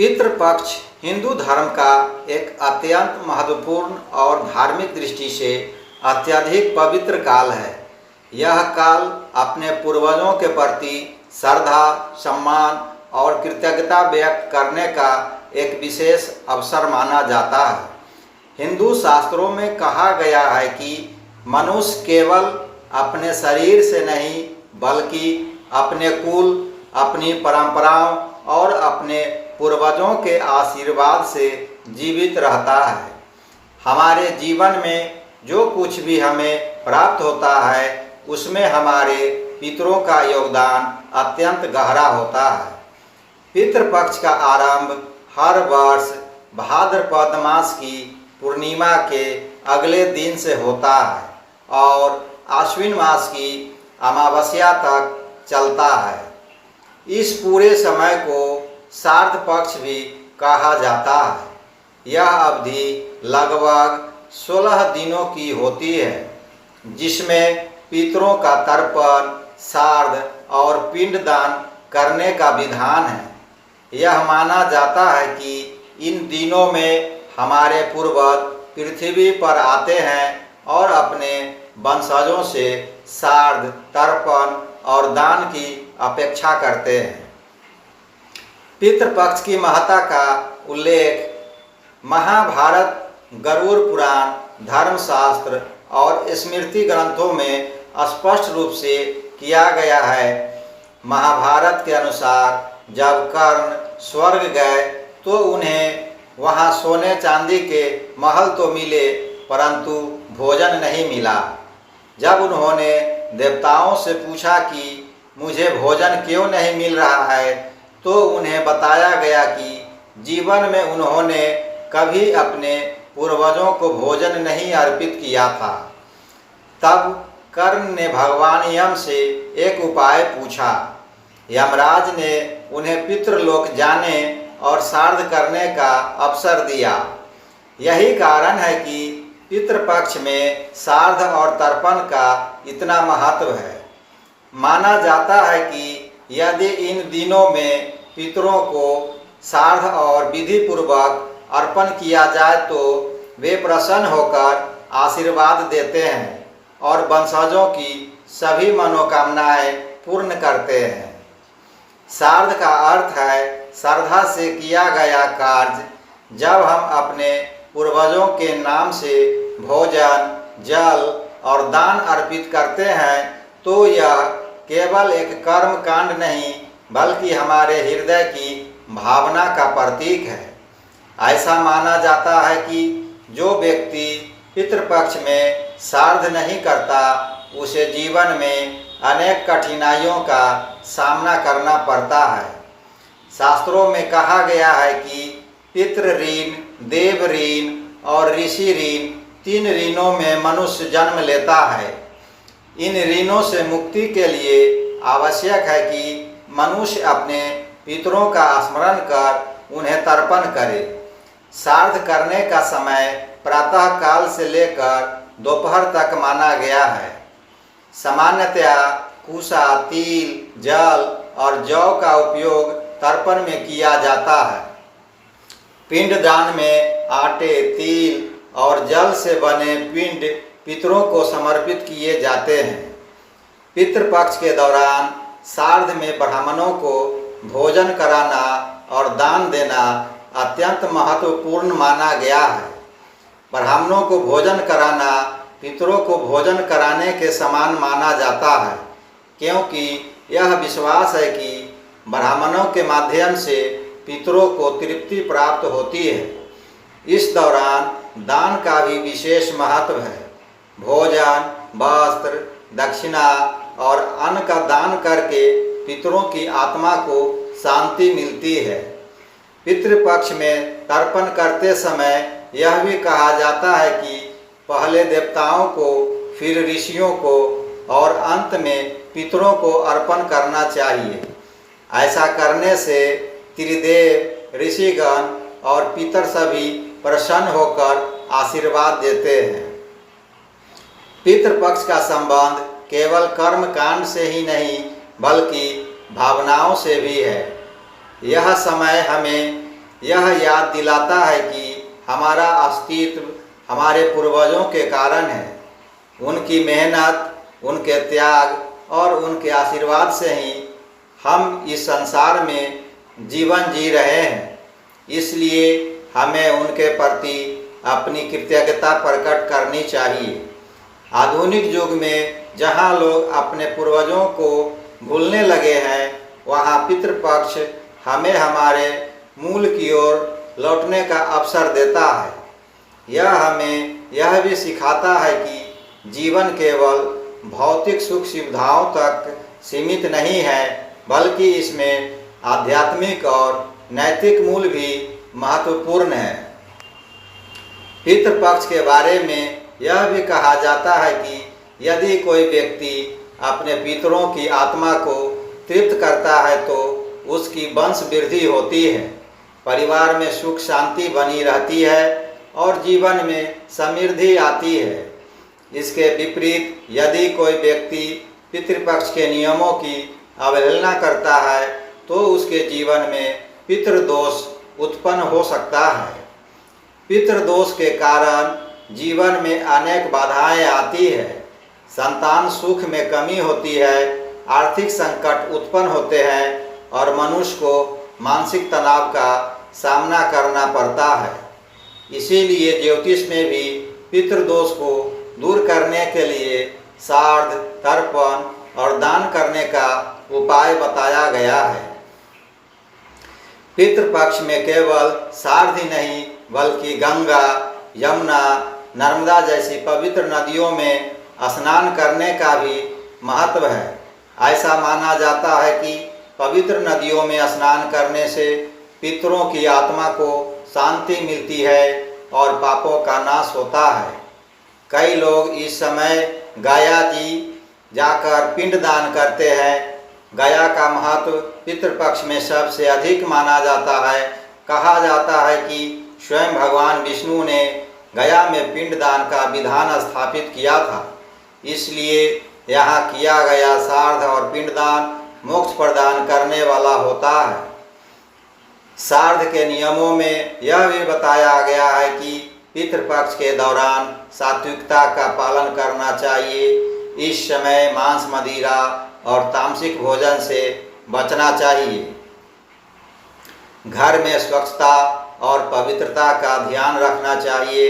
पितृपक्ष हिंदू धर्म का एक अत्यंत महत्वपूर्ण और धार्मिक दृष्टि से अत्यधिक पवित्र काल है। यह काल अपने पूर्वजों के प्रति श्रद्धा, सम्मान और कृतज्ञता व्यक्त करने का एक विशेष अवसर माना जाता है। हिंदू शास्त्रों में कहा गया है कि मनुष्य केवल अपने शरीर से नहीं बल्कि अपने कुल, अपनी परंपराओं और अपने पूर्वजों के आशीर्वाद से जीवित रहता है। हमारे जीवन में जो कुछ भी हमें प्राप्त होता है उसमें हमारे पितरों का योगदान अत्यंत गहरा होता है। पितृपक्ष का आरंभ हर वर्ष भाद्रपद मास की पूर्णिमा के अगले दिन से होता है और आश्विन मास की अमावस्या तक चलता है। इस पूरे समय को श्राद्ध पक्ष भी कहा जाता है। यह अवधि लगभग 16 दिनों की होती है, जिसमें पितरों का तर्पण, श्राद्ध और पिंडदान करने का विधान है। यह माना जाता है कि इन दिनों में हमारे पूर्वज पृथ्वी पर आते हैं और अपने वंशजों से श्राद्ध, तर्पण और दान की अपेक्षा करते हैं। पितृपक्ष की महत्ता का उल्लेख महाभारत, गरुड़ पुराण, धर्मशास्त्र और स्मृति ग्रंथों में स्पष्ट रूप से किया गया है। महाभारत के अनुसार जब कर्ण स्वर्ग गए तो उन्हें वहां सोने चांदी के महल तो मिले परंतु भोजन नहीं मिला। जब उन्होंने देवताओं से पूछा कि मुझे भोजन क्यों नहीं मिल रहा है तो उन्हें बताया गया कि जीवन में उन्होंने कभी अपने पूर्वजों को भोजन नहीं अर्पित किया था। तब कर्ण ने भगवान यम से एक उपाय पूछा। यमराज ने उन्हें पितृलोक जाने और श्राद्ध करने का अवसर दिया। यही कारण है कि पितृपक्ष में श्राद्ध और तर्पण का इतना महत्व है। माना जाता है कि यदि इन दिनों में पितरों को श्राद्ध और विधि पूर्वक अर्पण किया जाए तो वे प्रसन्न होकर आशीर्वाद देते हैं और वंशजों की सभी मनोकामनाएं पूर्ण करते हैं। श्राद्ध का अर्थ है श्रद्धा से किया गया कार्य। जब हम अपने पूर्वजों के नाम से भोजन, जल और दान अर्पित करते हैं तो यह केवल एक कर्म कांड नहीं बल्कि हमारे हृदय की भावना का प्रतीक है। ऐसा माना जाता है कि जो व्यक्ति पितृपक्ष में श्राद्ध नहीं करता उसे जीवन में अनेक कठिनाइयों का सामना करना पड़ता है। शास्त्रों में कहा गया है कि पितृ ऋण, देव ऋण और ऋषि ऋण, 3 ऋणों में मनुष्य जन्म लेता है। इन ऋणों से मुक्ति के लिए आवश्यक है कि मनुष्य अपने पितरों का स्मरण कर उन्हें तर्पण करे। श्राद्ध करने का समय प्रातः काल से लेकर दोपहर तक माना गया है। सामान्यतया कुसा, तिल, जल और जौ का उपयोग तर्पण में किया जाता है। पिंडदान में आटे, तिल और जल से बने पिंड पितरों को समर्पित किए जाते हैं। पितृपक्ष के दौरान श्राद्ध में ब्राह्मणों को भोजन कराना और दान देना अत्यंत महत्वपूर्ण माना गया है। ब्राह्मणों को भोजन कराना पितरों को भोजन कराने के समान माना जाता है, क्योंकि यह विश्वास है कि ब्राह्मणों के माध्यम से पितरों को तृप्ति प्राप्त होती है। इस दौरान दान का भी विशेष महत्व है। भोजन, वस्त्र, दक्षिणा और अन्न का दान करके पितरों की आत्मा को शांति मिलती है। पितृपक्ष में तर्पण करते समय यह भी कहा जाता है कि पहले देवताओं को, फिर ऋषियों को और अंत में पितरों को अर्पण करना चाहिए। ऐसा करने से त्रिदेव, ऋषिगण और पितर सभी प्रसन्न होकर आशीर्वाद देते हैं। पितृपक्ष का संबंध केवल कर्म कांड से ही नहीं बल्कि भावनाओं से भी है। यह समय हमें यह याद दिलाता है कि हमारा अस्तित्व हमारे पूर्वजों के कारण है। उनकी मेहनत, उनके त्याग और उनके आशीर्वाद से ही हम इस संसार में जीवन जी रहे हैं। इसलिए हमें उनके प्रति अपनी कृतज्ञता प्रकट करनी चाहिए। आधुनिक युग में जहां लोग अपने पूर्वजों को भूलने लगे हैं, वहां पितृपक्ष हमें हमारे मूल की ओर लौटने का अवसर देता है। यह हमें यह भी सिखाता है कि जीवन केवल भौतिक सुख सुविधाओं तक सीमित नहीं है, बल्कि इसमें आध्यात्मिक और नैतिक मूल्य भी महत्वपूर्ण है। पितृपक्ष के बारे में यह भी कहा जाता है कि यदि कोई व्यक्ति अपने पितरों की आत्मा को तृप्त करता है तो उसकी वंश वृद्धि होती है, परिवार में सुख शांति बनी रहती है और जीवन में समृद्धि आती है। इसके विपरीत यदि कोई व्यक्ति पितृपक्ष के नियमों की अवहेलना करता है तो उसके जीवन में पितृदोष उत्पन्न हो सकता है। पितृदोष के कारण जीवन में अनेक बाधाएं आती है, संतान सुख में कमी होती है, आर्थिक संकट उत्पन्न होते हैं और मनुष्य को मानसिक तनाव का सामना करना पड़ता है। इसीलिए ज्योतिष में भी पितृदोष को दूर करने के लिए श्राद्ध, तर्पण और दान करने का उपाय बताया गया है। पितृपक्ष में केवल श्राद्ध ही नहीं बल्कि गंगा, यमुना, नर्मदा जैसी पवित्र नदियों में स्नान करने का भी महत्व है। ऐसा माना जाता है कि पवित्र नदियों में स्नान करने से पितरों की आत्मा को शांति मिलती है और पापों का नाश होता है। कई लोग इस समय गया जी जाकर पिंडदान करते हैं। गया का महत्व पितृपक्ष में सबसे अधिक माना जाता है। कहा जाता है कि स्वयं भगवान विष्णु ने गया में पिंडदान का विधान स्थापित किया था, इसलिए यहाँ किया गया श्राद्ध और पिंडदान मोक्ष प्रदान करने वाला होता है। श्राद्ध के नियमों में यह भी बताया गया है कि पितृपक्ष के दौरान सात्विकता का पालन करना चाहिए। इस समय मांस, मदिरा और तामसिक भोजन से बचना चाहिए। घर में स्वच्छता और पवित्रता का ध्यान रखना चाहिए।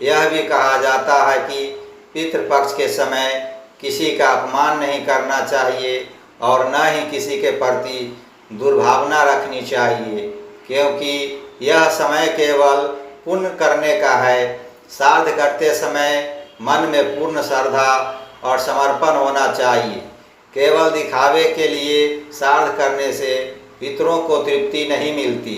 यह भी कहा जाता है कि पितृपक्ष के समय किसी का अपमान नहीं करना चाहिए और न ही किसी के प्रति दुर्भावना रखनी चाहिए, क्योंकि यह समय केवल पुण्य करने का है। श्राद्ध करते समय मन में पूर्ण श्रद्धा और समर्पण होना चाहिए। केवल दिखावे के लिए श्राद्ध करने से पितरों को तृप्ति नहीं मिलती।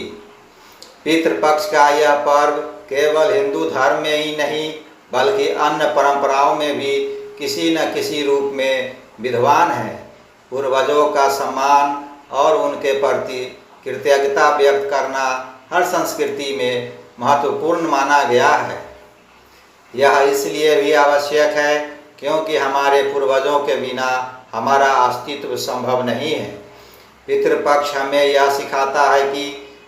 पितृपक्ष का यह पर्व केवल हिंदू धर्म में ही नहीं बल्कि अन्य परंपराओं में भी किसी न किसी रूप में विद्यमान है। पूर्वजों का सम्मान और उनके प्रति कृतज्ञता व्यक्त करना हर संस्कृति में महत्वपूर्ण माना गया है। यह इसलिए भी आवश्यक है क्योंकि हमारे पूर्वजों के बिना हमारा अस्तित्व संभव नहीं है। पितृपक्ष हमें यह सिखाता है कि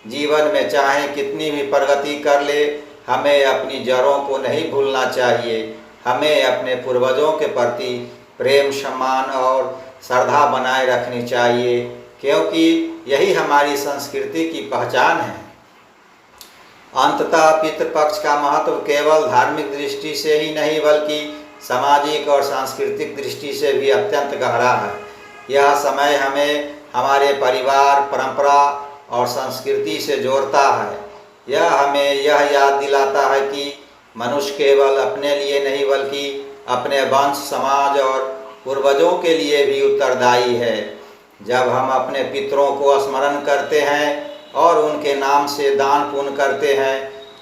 जीवन में चाहे कितनी भी प्रगति कर ले, हमें अपनी जड़ों को नहीं भूलना चाहिए। हमें अपने पूर्वजों के प्रति प्रेम, सम्मान और श्रद्धा बनाए रखनी चाहिए, क्योंकि यही हमारी संस्कृति की पहचान है। अंततः पितृपक्ष का महत्व केवल धार्मिक दृष्टि से ही नहीं बल्कि सामाजिक और सांस्कृतिक दृष्टि से भी अत्यंत गहरा है। यह समय हमें हमारे परिवार, परंपरा और संस्कृति से जोड़ता है। यह हमें यह याद दिलाता है कि मनुष्य केवल अपने लिए नहीं बल्कि अपने वंश, समाज और पूर्वजों के लिए भी उत्तरदायी है। जब हम अपने पितरों को स्मरण करते हैं और उनके नाम से दान पुण्य करते हैं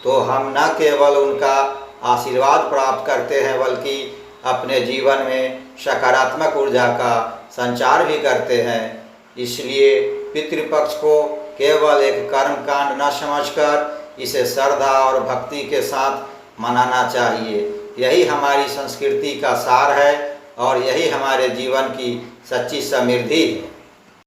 तो हम न केवल उनका आशीर्वाद प्राप्त करते हैं बल्कि अपने जीवन में सकारात्मक ऊर्जा का संचार भी करते हैं। इसलिए पितृपक्ष को केवल एक कर्मकांड न समझकर इसे श्रद्धा और भक्ति के साथ मनाना चाहिए। यही हमारी संस्कृति का सार है और यही हमारे जीवन की सच्ची समृद्धि है।